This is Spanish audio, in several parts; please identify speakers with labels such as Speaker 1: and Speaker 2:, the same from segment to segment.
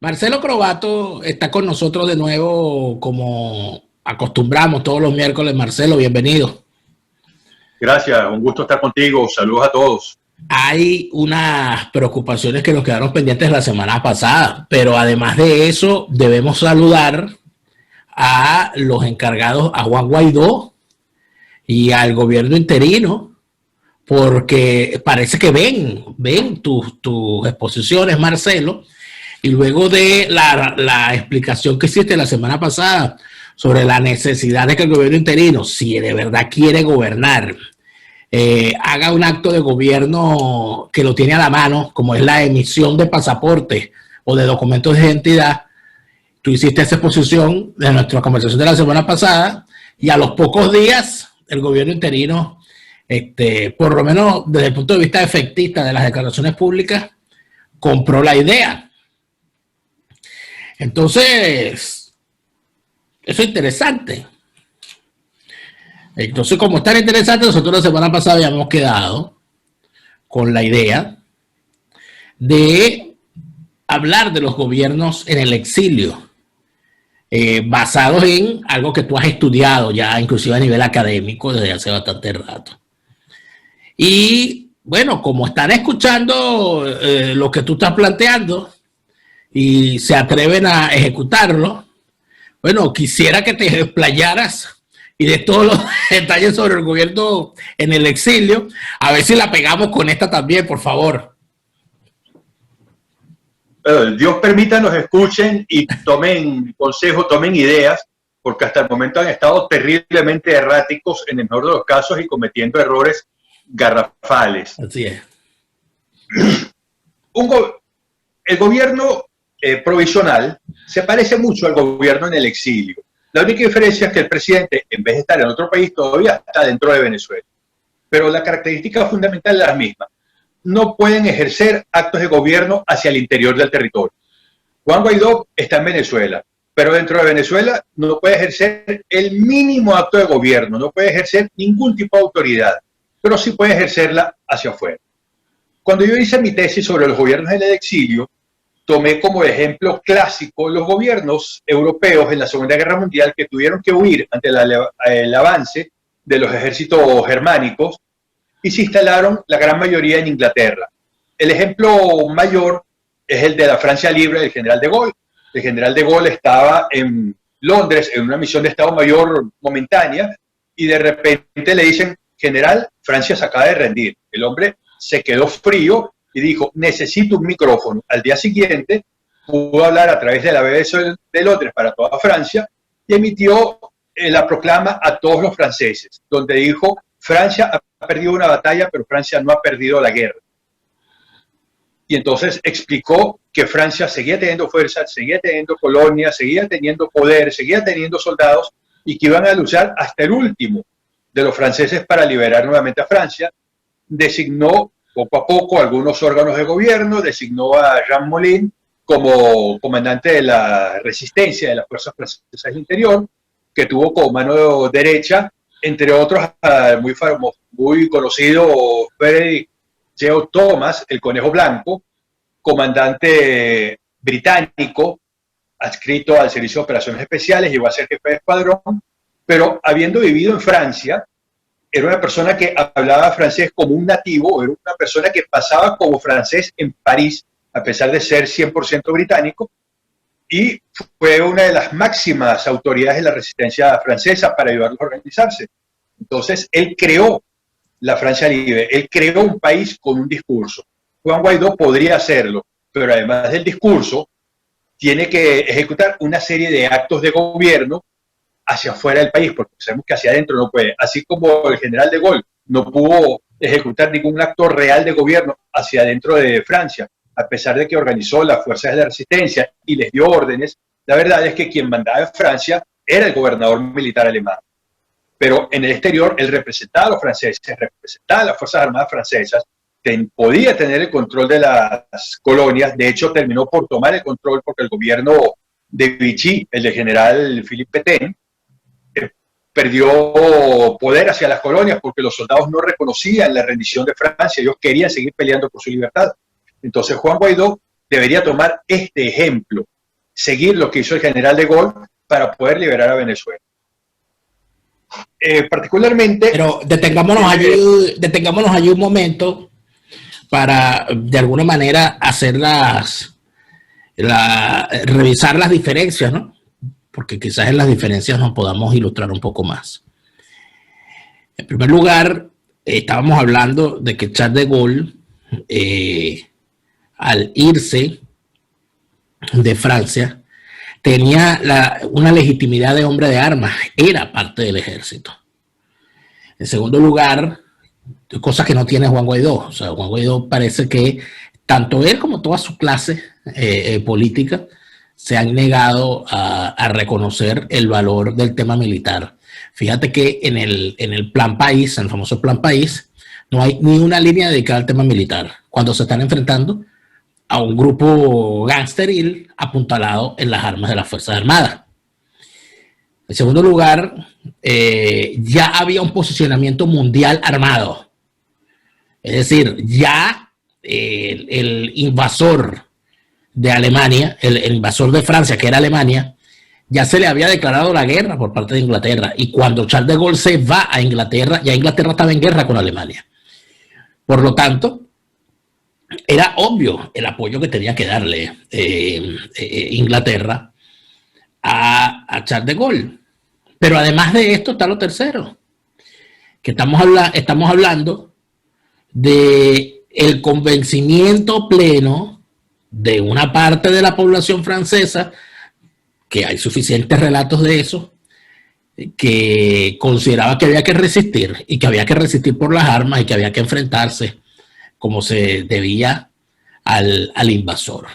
Speaker 1: Marcelo Crobato está con nosotros de nuevo, como acostumbramos todos los miércoles. Marcelo, bienvenido.
Speaker 2: Gracias, un gusto estar contigo. Saludos a todos.
Speaker 1: Hay unas preocupaciones que nos quedaron pendientes la semana pasada, pero además de eso debemos saludar a los encargados, a Juan Guaidó y al gobierno interino, porque parece que ven tus exposiciones, Marcelo, y luego de la explicación que hiciste la semana pasada sobre la necesidad de que el gobierno interino, si de verdad quiere gobernar, haga un acto de gobierno que lo tiene a la mano, como es la emisión de pasaportes o de documentos de identidad. Tú hiciste esa exposición de nuestra conversación de la semana pasada y a los pocos días el gobierno interino, por lo menos desde el punto de vista efectista de las declaraciones públicas, compró la idea. Entonces, eso es interesante. Entonces, como es tan interesante, nosotros la semana pasada habíamos quedado con la idea de hablar de los gobiernos en el exilio, basados en algo que tú has estudiado ya, inclusive a nivel académico, desde hace bastante rato. Y bueno, como están escuchando lo que tú estás planteando y se atreven a ejecutarlo, bueno, quisiera que te explayaras y de todos los detalles sobre el gobierno en el exilio. A ver si la pegamos con esta también, por favor.
Speaker 2: Dios permita nos escuchen y tomen consejos, tomen ideas, porque hasta el momento han estado terriblemente erráticos en el mejor de los casos y cometiendo errores garrafales.
Speaker 1: Así es.
Speaker 2: El gobierno provisional se parece mucho al gobierno en el exilio. La única diferencia es que el presidente, en vez de estar en otro país, todavía está dentro de Venezuela. Pero la característica fundamental es la misma. No pueden ejercer actos de gobierno hacia el interior del territorio. Juan Guaidó está en Venezuela, pero dentro de Venezuela no puede ejercer el mínimo acto de gobierno, no puede ejercer ningún tipo de autoridad, pero sí puede ejercerla hacia afuera. Cuando yo hice mi tesis sobre los gobiernos en el exilio, tomé como ejemplo clásico los gobiernos europeos en la Segunda Guerra Mundial que tuvieron que huir ante el avance de los ejércitos germánicos y se instalaron la gran mayoría en Inglaterra. El ejemplo mayor es el de la Francia libre del general de Gaulle. El general de Gaulle estaba en Londres en una misión de Estado Mayor momentánea y de repente le dicen: general, Francia se acaba de rendir. El hombre se quedó frío y dijo: necesito un micrófono. Al día siguiente pudo hablar a través de la BBC de Londres para toda Francia y emitió la proclama a todos los franceses, donde dijo: Francia ha perdido una batalla, pero Francia no ha perdido la guerra. Y entonces explicó que Francia seguía teniendo fuerza, seguía teniendo colonias, seguía teniendo poder, seguía teniendo soldados y que iban a luchar hasta el último de los franceses para liberar nuevamente a Francia. Designó poco a poco algunos órganos de gobierno, designó a Jean Moulin como comandante de la resistencia de las fuerzas francesas del interior, que tuvo como mano derecha, entre otros, muy famoso, muy conocido, Frederick George Thomas, el Conejo Blanco, comandante británico, adscrito al Servicio de Operaciones Especiales, llegó a ser jefe de escuadrón, pero habiendo vivido en Francia, era una persona que hablaba francés como un nativo, era una persona que pasaba como francés en París, a pesar de ser 100% británico, y fue una de las máximas autoridades de la resistencia francesa para ayudarlos a organizarse. Entonces, él creó la Francia libre, él creó un país con un discurso. Juan Guaidó podría hacerlo, pero además del discurso, tiene que ejecutar una serie de actos de gobierno hacia afuera del país, porque sabemos que hacia adentro no puede. Así como el general de Gaulle no pudo ejecutar ningún acto real de gobierno hacia adentro de Francia, a pesar de que organizó las fuerzas de la resistencia y les dio órdenes, la verdad es que quien mandaba en Francia era el gobernador militar alemán. Pero en el exterior él representaba a los franceses, representaba a las Fuerzas Armadas francesas, podía tener el control de las colonias. De hecho, terminó por tomar el control porque el gobierno de Vichy, el del general Philippe Pétain, perdió poder hacia las colonias porque los soldados no reconocían la rendición de Francia, ellos querían seguir peleando por su libertad. Entonces Juan Guaidó debería tomar este ejemplo seguir lo que hizo el general de Gaulle para poder liberar a Venezuela. Particularmente...
Speaker 1: Pero detengámonos allí un momento para, de alguna manera, hacer revisar las diferencias, ¿no? Porque quizás en las diferencias nos podamos ilustrar un poco más. En primer lugar, estábamos hablando de que Charles de Gaulle, al irse de Francia, tenía una legitimidad de hombre de armas, era parte del ejército. En segundo lugar, cosas que no tiene Juan Guaidó. O sea, Juan Guaidó parece que tanto él como toda su clase política se han negado a reconocer el valor del tema militar. Fíjate que en el Plan País, en el famoso Plan País, no hay ni una línea dedicada al tema militar, cuando se están enfrentando a un grupo gangsteril apuntalado en las armas de las Fuerzas Armadas. En segundo lugar, ya había un posicionamiento mundial armado. Es decir, ya el invasor de Alemania, el invasor de Francia, que era Alemania, ya se le había declarado la guerra por parte de Inglaterra. Y cuando Charles de Gaulle se va a Inglaterra, ya Inglaterra estaba en guerra con Alemania. Por lo tanto, era obvio el apoyo que tenía que darle Inglaterra a Charles de Gaulle. Pero además de esto está lo tercero, que estamos hablando de el convencimiento pleno de una parte de la población francesa, que hay suficientes relatos de eso, que consideraba que había que resistir y que había que resistir por las armas y que había que enfrentarse como se debía al invasor.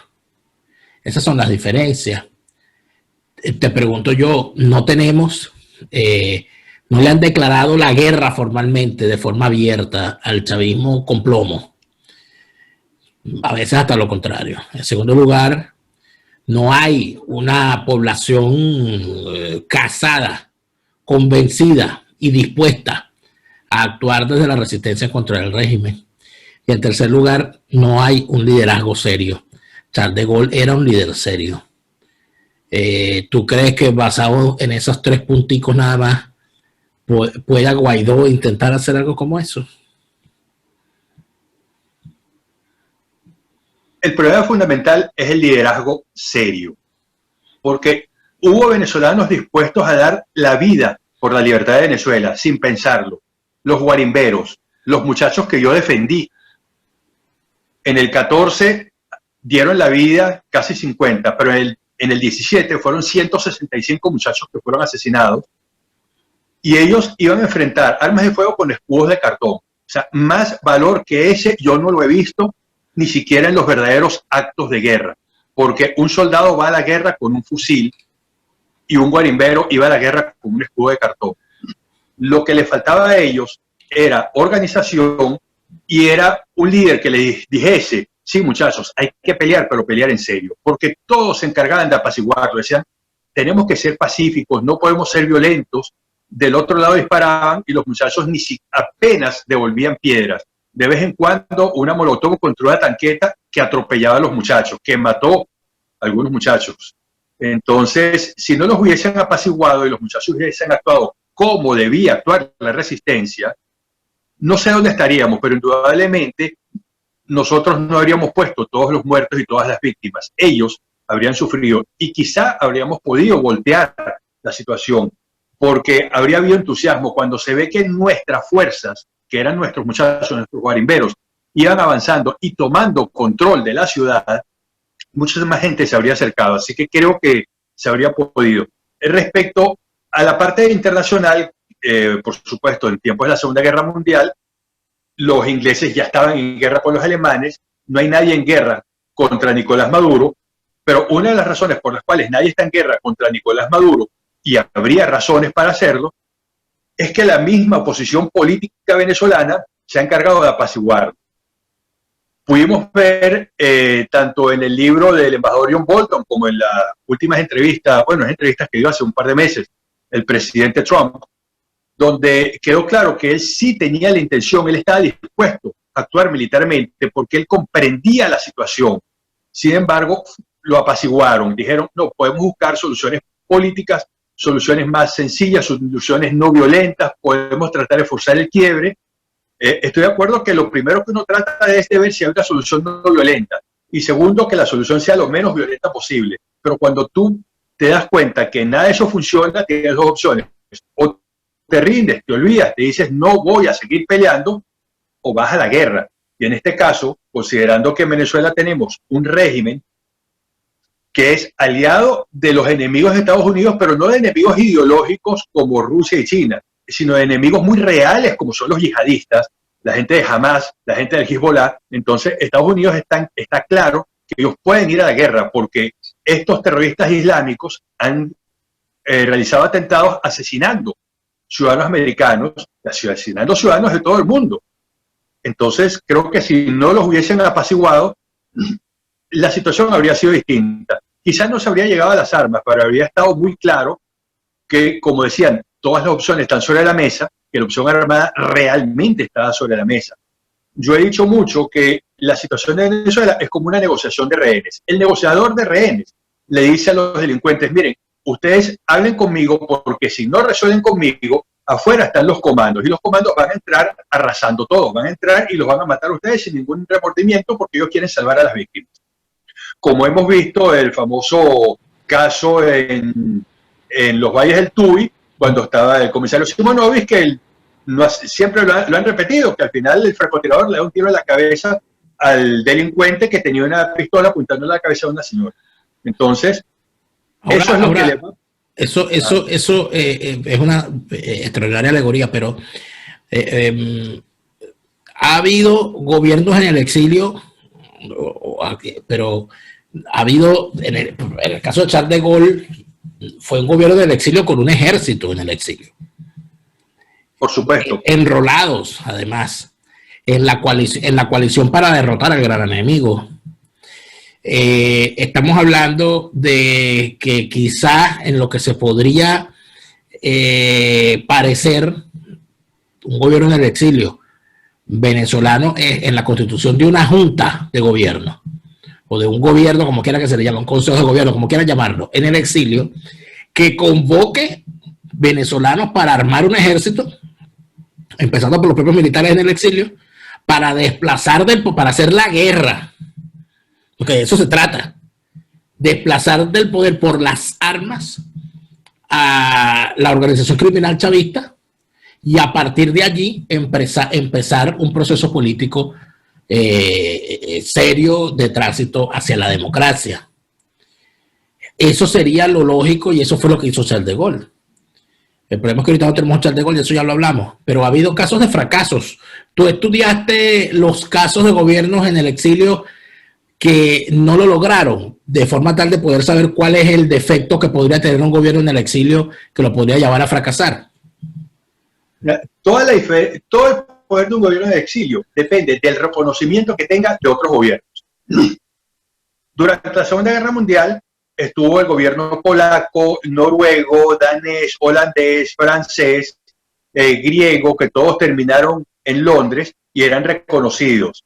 Speaker 1: Esas son las diferencias. Te pregunto yo, no le han declarado la guerra formalmente, de forma abierta, al chavismo con plomo. A veces hasta lo contrario. En segundo lugar, no hay una población casada, convencida y dispuesta a actuar desde la resistencia contra el régimen. Y en tercer lugar, no hay un liderazgo serio. Charles de Gaulle era un líder serio. ¿Tú crees que basado en esos tres punticos nada más pueda Guaidó intentar hacer algo como eso?
Speaker 2: El problema fundamental es el liderazgo serio, porque hubo venezolanos dispuestos a dar la vida por la libertad de Venezuela, sin pensarlo. Los guarimberos, los muchachos que yo defendí. En el 14 dieron la vida casi 50, pero en el 17 fueron 165 muchachos que fueron asesinados y ellos iban a enfrentar armas de fuego con escudos de cartón. O sea, más valor que ese yo no lo he visto ni siquiera en los verdaderos actos de guerra, porque un soldado va a la guerra con un fusil y un guarimbero iba a la guerra con un escudo de cartón. Lo que le faltaba a ellos era organización y era un líder que les dijese: sí, muchachos, hay que pelear, pero pelear en serio, porque todos se encargaban de apaciguarlo. Decían: tenemos que ser pacíficos, no podemos ser violentos. Del otro lado disparaban y los muchachos apenas devolvían piedras. De vez en cuando una molotov contra una tanqueta que atropellaba a los muchachos, que mató a algunos muchachos. Entonces, si no los hubiesen apaciguado y los muchachos hubiesen actuado como debía actuar la resistencia, no sé dónde estaríamos, pero indudablemente nosotros no habríamos puesto todos los muertos y todas las víctimas. Ellos habrían sufrido y quizá habríamos podido voltear la situación, porque habría habido entusiasmo cuando se ve que nuestras fuerzas, que eran nuestros muchachos, nuestros guarimberos, iban avanzando y tomando control de la ciudad. Mucha más gente se habría acercado, así que creo que se habría podido. Respecto a la parte internacional, por supuesto, en tiempos de la Segunda Guerra Mundial, los ingleses ya estaban en guerra con los alemanes, no hay nadie en guerra contra Nicolás Maduro, pero una de las razones por las cuales nadie está en guerra contra Nicolás Maduro, y habría razones para hacerlo, es que la misma oposición política venezolana se ha encargado de apaciguar. Pudimos ver tanto en el libro del embajador John Bolton como en las últimas entrevistas, bueno, las entrevistas que dio hace un par de meses el presidente Trump, donde quedó claro que él sí tenía la intención, él estaba dispuesto a actuar militarmente porque él comprendía la situación. Sin embargo, lo apaciguaron, dijeron, no, podemos buscar soluciones políticas, soluciones más sencillas, soluciones no violentas, podemos tratar de forzar el quiebre. Estoy de acuerdo que lo primero que uno trata es de ver si hay una solución no violenta, y segundo, que la solución sea lo menos violenta posible. Pero cuando tú te das cuenta que nada de eso funciona, tienes dos opciones: o te rindes, te olvidas, te dices no voy a seguir peleando, o vas a la guerra. Y en este caso, considerando que en Venezuela tenemos un régimen que es aliado de los enemigos de Estados Unidos, pero no de enemigos ideológicos como Rusia y China, sino de enemigos muy reales como son los yihadistas, la gente de Hamas, la gente del Hezbollah. Entonces Estados Unidos está claro que ellos pueden ir a la guerra porque estos terroristas islámicos han realizado atentados asesinando ciudadanos americanos, asesinando ciudadanos de todo el mundo. Entonces creo que si no los hubiesen apaciguado, la situación habría sido distinta. Quizás no se habría llegado a las armas, pero habría estado muy claro que, como decían, todas las opciones están sobre la mesa, que la opción armada realmente estaba sobre la mesa. Yo he dicho mucho que la situación de Venezuela es como una negociación de rehenes. El negociador de rehenes le dice a los delincuentes, miren, ustedes hablen conmigo porque si no resuelven conmigo, afuera están los comandos y los comandos van a entrar arrasando todo, van a entrar y los van a matar a ustedes sin ningún remordimiento porque ellos quieren salvar a las víctimas. Como hemos visto el famoso caso en los Valles del Tuy, cuando estaba el comisario Simonovic, que siempre lo han repetido, que al final el francotirador le da un tiro en la cabeza al delincuente que tenía una pistola apuntando en la cabeza de una señora. Entonces, eso es lo que le va.
Speaker 1: Eso es una extraordinaria alegoría, pero ha habido gobiernos en el exilio, pero ha habido, en el caso de Charles de Gaulle, fue un gobierno del exilio con un ejército en el exilio.
Speaker 2: Por supuesto.
Speaker 1: Enrolados, además, en la coalición para derrotar al gran enemigo. Estamos hablando de que quizás en lo que se podría parecer un gobierno en el exilio venezolano es en la constitución de una junta de gobierno o de un gobierno, como quiera que se le llame, un consejo de gobierno, como quieran llamarlo, en el exilio, que convoque venezolanos para armar un ejército, empezando por los propios militares en el exilio, para desplazar, para hacer la guerra. Porque de eso se trata. Desplazar del poder por las armas a la organización criminal chavista y a partir de allí empezar un proceso político serio de tránsito hacia la democracia. Eso sería lo lógico y eso fue lo que hizo Charles de Gaulle. El problema es que ahorita no tenemos Charles de Gaulle, y eso ya lo hablamos, pero ha habido casos de fracasos. Tú estudiaste los casos de gobiernos en el exilio que no lo lograron, de forma tal de poder saber cuál es el defecto que podría tener un gobierno en el exilio que lo podría llevar a fracasar.
Speaker 2: Todo el poder de un gobierno en el exilio depende del reconocimiento que tenga de otros gobiernos. Durante la Segunda Guerra Mundial estuvo el gobierno polaco, noruego, danés, holandés, francés, griego, que todos terminaron en Londres y eran reconocidos.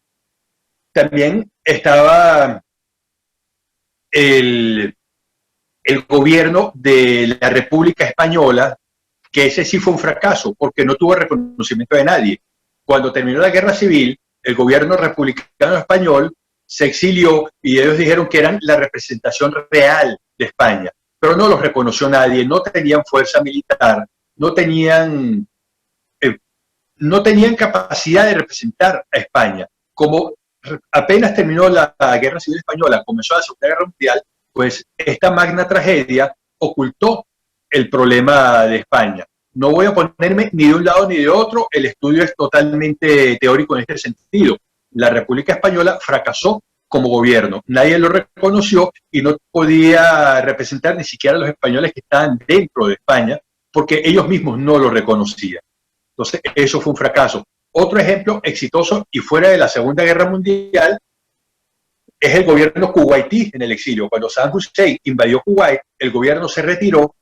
Speaker 2: También estaba el gobierno de la República Española, que ese sí fue un fracaso, porque no tuvo reconocimiento de nadie. Cuando terminó la guerra civil, el gobierno republicano español se exilió y ellos dijeron que eran la representación real de España, pero no los reconoció nadie, no tenían fuerza militar, no tenían capacidad de representar a España. Como apenas terminó la Guerra Civil Española, comenzó la Segunda Guerra Mundial, pues esta magna tragedia ocultó el problema de España. No voy a ponerme ni de un lado ni de otro, el estudio es totalmente teórico en este sentido. La República Española fracasó como gobierno, nadie lo reconoció y no podía representar ni siquiera a los españoles que estaban dentro de España, porque ellos mismos no lo reconocían. Entonces, eso fue un fracaso. Otro ejemplo exitoso y fuera de la Segunda Guerra Mundial es el gobierno kuwaití en el exilio. Cuando Saddam Hussein invadió Kuwait, el gobierno se retiró,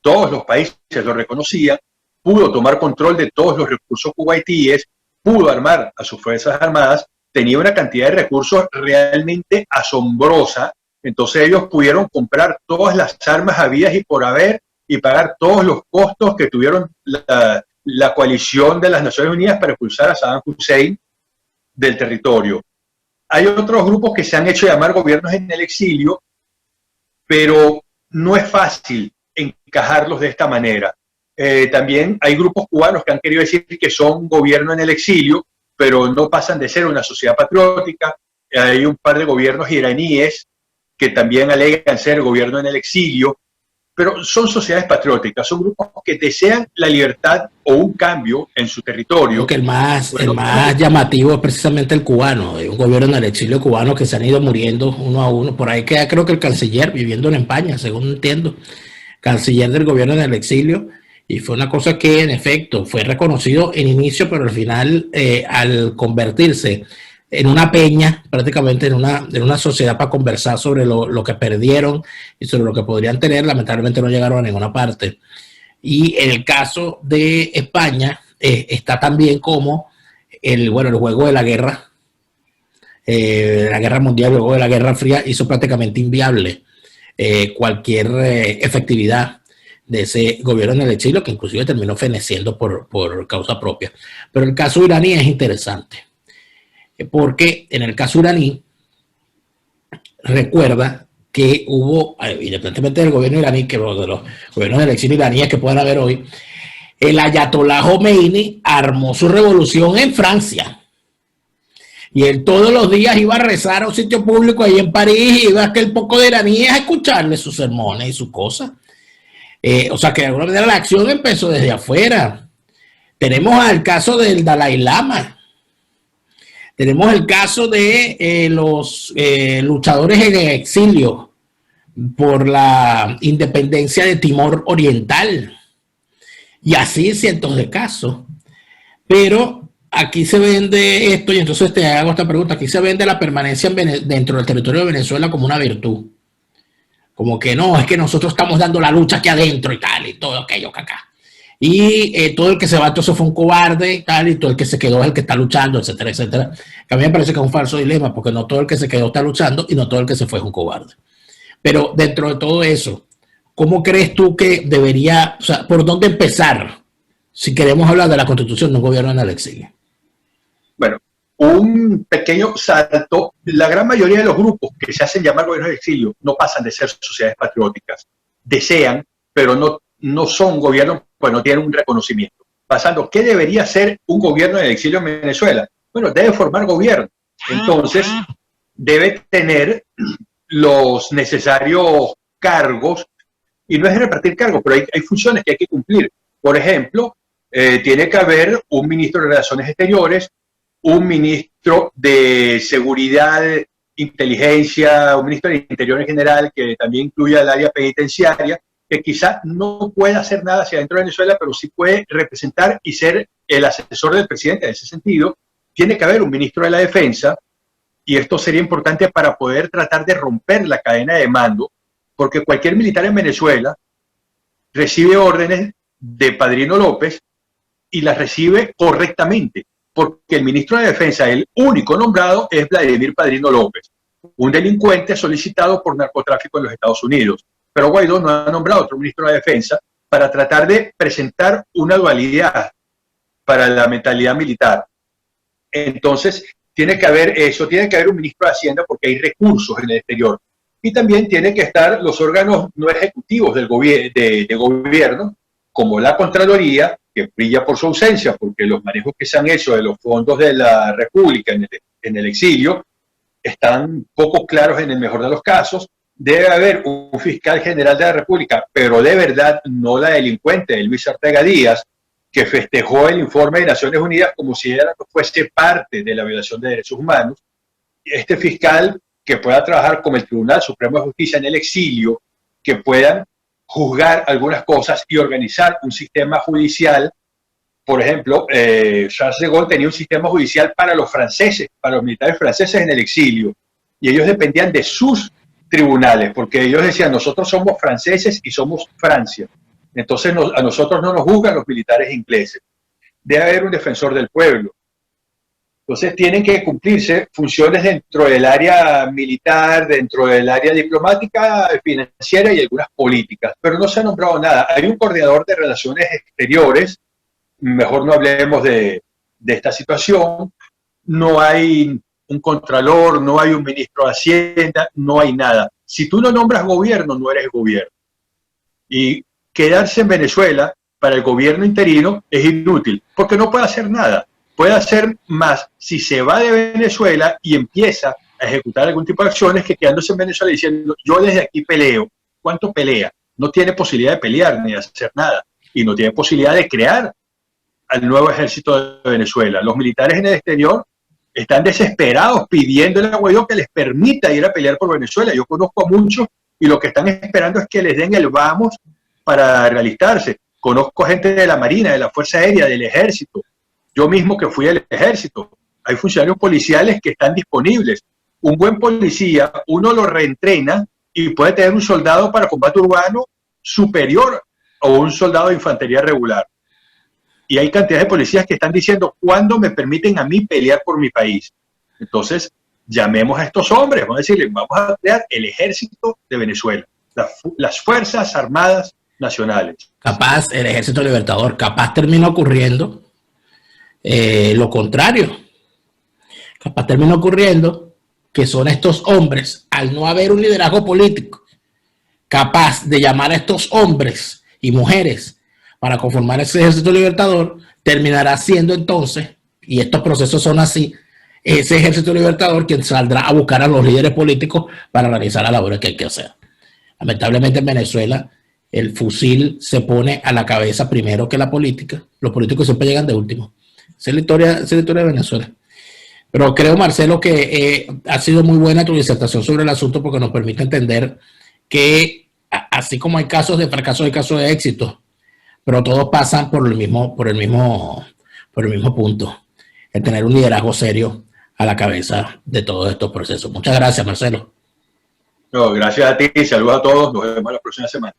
Speaker 2: todos los países lo reconocían, pudo tomar control de todos los recursos kuwaitíes, pudo armar a sus fuerzas armadas, tenía una cantidad de recursos realmente asombrosa Entonces ellos pudieron comprar todas las armas habidas y por haber y pagar todos los costos que tuvieron la coalición de las Naciones Unidas para expulsar a Saddam Hussein del territorio. Hay otros grupos que se han hecho llamar gobiernos en el exilio, pero no es fácil encajarlos de esta manera. También hay grupos cubanos que han querido decir que son gobierno en el exilio, pero no pasan de ser una sociedad patriótica. Hay un par de gobiernos iraníes que también alegan ser gobierno en el exilio, pero son sociedades patrióticas, son grupos que desean la libertad o un cambio en su territorio.
Speaker 1: Creo que el más llamativo es precisamente el cubano, un gobierno en el exilio cubano que se han ido muriendo uno a uno. Por ahí queda creo que el canciller viviendo en España, según entiendo, canciller del gobierno en el exilio, y fue una cosa que en efecto fue reconocido en inicio, pero al final al convertirse en una peña, prácticamente en una sociedad para conversar sobre lo que perdieron y sobre lo que podrían tener, lamentablemente no llegaron a ninguna parte. Y en el caso de España está también como el juego de la guerra mundial, el juego de la Guerra Fría hizo prácticamente inviable cualquier efectividad de ese gobierno en el exilio, que inclusive terminó feneciendo por causa propia. Pero el caso iraní es interesante, porque en el caso iraní, recuerda que hubo, independientemente del gobierno iraní, que de los gobiernos del exilio iraníes que puedan haber hoy, el ayatolá Khomeini armó su revolución en Francia. Y él todos los días iba a rezar a un sitio público ahí en París y iba a aquel poco de iraníes a escucharle sus sermones y sus cosas. O sea que de alguna manera la acción empezó desde afuera. Tenemos el caso del Dalai Lama. Tenemos el caso de los luchadores en exilio por la independencia de Timor Oriental. Y así cientos de casos. Pero aquí se vende esto, y entonces te hago esta pregunta, aquí se vende la permanencia dentro del territorio de Venezuela como una virtud. Como que no, es que nosotros estamos dando la lucha aquí adentro y tal, y todo aquello que acá. Y todo el que se va entonces fue un cobarde y tal, y todo el que se quedó es el que está luchando, etcétera, etcétera. Que a mí me parece que es un falso dilema, porque no todo el que se quedó está luchando y no todo el que se fue es un cobarde. Pero dentro de todo eso, ¿cómo crees tú que debería, o sea, por dónde empezar si queremos hablar de la constitución de un gobierno en el exilio?
Speaker 2: Bueno, un pequeño salto. La gran mayoría de los grupos que se hacen llamar gobiernos de exilio no pasan de ser sociedades patrióticas. Desean, pero no son gobiernos, pues no tienen un reconocimiento. Pasando, ¿qué debería ser un gobierno en el exilio en Venezuela? Bueno, debe formar gobierno. Entonces, debe tener los necesarios cargos, y no es repartir cargos, pero hay funciones que hay que cumplir. Por ejemplo, tiene que haber un ministro de Relaciones Exteriores, un ministro de Seguridad, Inteligencia, un ministro de Interior en general, que también incluya el área penitenciaria, que quizás no pueda hacer nada hacia dentro de Venezuela, pero sí puede representar y ser el asesor del presidente en ese sentido. Tiene que haber un ministro de la Defensa, y esto sería importante para poder tratar de romper la cadena de mando, porque cualquier militar en Venezuela recibe órdenes de Padrino López y las recibe correctamente, porque el ministro de Defensa, el único nombrado, es Vladimir Padrino López, un delincuente solicitado por narcotráfico en los Estados Unidos. Pero Guaidó no ha nombrado otro ministro de Defensa para tratar de presentar una dualidad para la mentalidad militar. Entonces, tiene que haber eso, tiene que haber un ministro de Hacienda porque hay recursos en el exterior. Y también tienen que estar los órganos no ejecutivos del de gobierno, como la Contraloría, que brilla por su ausencia, porque los manejos que se han hecho de los fondos de la República en el exilio están poco claros en el mejor de los casos. Debe haber un fiscal general de la República, pero de verdad no la delincuente de Luis Ortega Díaz, que festejó el informe de Naciones Unidas como si ella no fuese parte de la violación de derechos humanos. Este fiscal que pueda trabajar como el Tribunal Supremo de Justicia en el exilio, que puedan juzgar algunas cosas y organizar un sistema judicial. Por ejemplo, Charles de Gaulle tenía un sistema judicial para los franceses, para los militares franceses en el exilio, y ellos dependían de sus tribunales, porque ellos decían, nosotros somos franceses y somos Francia, entonces a nosotros no nos juzgan los militares ingleses. Debe haber un defensor del pueblo. Entonces tienen que cumplirse funciones dentro del área militar, dentro del área diplomática, financiera y algunas políticas, pero no se ha nombrado nada. Hay un coordinador de relaciones exteriores, mejor no hablemos de esta situación, no hay un contralor, no hay un ministro de Hacienda, no hay nada. Si tú no nombras gobierno, no eres gobierno. Y quedarse en Venezuela para el gobierno interino es inútil, porque no puede hacer nada. Puede hacer más si se va de Venezuela y empieza a ejecutar algún tipo de acciones que quedándose en Venezuela diciendo, yo desde aquí peleo. ¿Cuánto pelea? No tiene posibilidad de pelear ni de hacer nada. Y no tiene posibilidad de crear al nuevo ejército de Venezuela. Los militares en el exterior están desesperados pidiéndole a Guaidó que les permita ir a pelear por Venezuela. Yo conozco a muchos y lo que están esperando es que les den el vamos para realizarse. Conozco gente de la Marina, de la Fuerza Aérea, del Ejército. Yo mismo que fui al Ejército. Hay funcionarios policiales que están disponibles. Un buen policía, uno lo reentrena y puede tener un soldado para combate urbano superior a un soldado de infantería regular. Y hay cantidad de policías que están diciendo, ¿cuándo me permiten a mí pelear por mi país? Entonces, llamemos a estos hombres, vamos a decirles, vamos a crear el Ejército de Venezuela, las Fuerzas Armadas Nacionales.
Speaker 1: Capaz el Ejército Libertador, capaz termina ocurriendo lo contrario. Capaz termina ocurriendo que son estos hombres, al no haber un liderazgo político capaz de llamar a estos hombres y mujeres para conformar ese Ejército Libertador, terminará siendo entonces, y estos procesos son así, ese Ejército Libertador quien saldrá a buscar a los líderes políticos para realizar las labores que hay que hacer. Lamentablemente en Venezuela el fusil se pone a la cabeza primero que la política. Los políticos siempre llegan de último. Esa es la historia de Venezuela. Pero creo, Marcelo, que ha sido muy buena tu disertación sobre el asunto porque nos permite entender que así como hay casos de fracaso, hay casos de éxito, pero todos pasan por el mismo punto, el tener un liderazgo serio a la cabeza de todos estos procesos. Muchas gracias, Marcelo.
Speaker 2: No, gracias a ti, saludos a todos, nos vemos la próxima semana.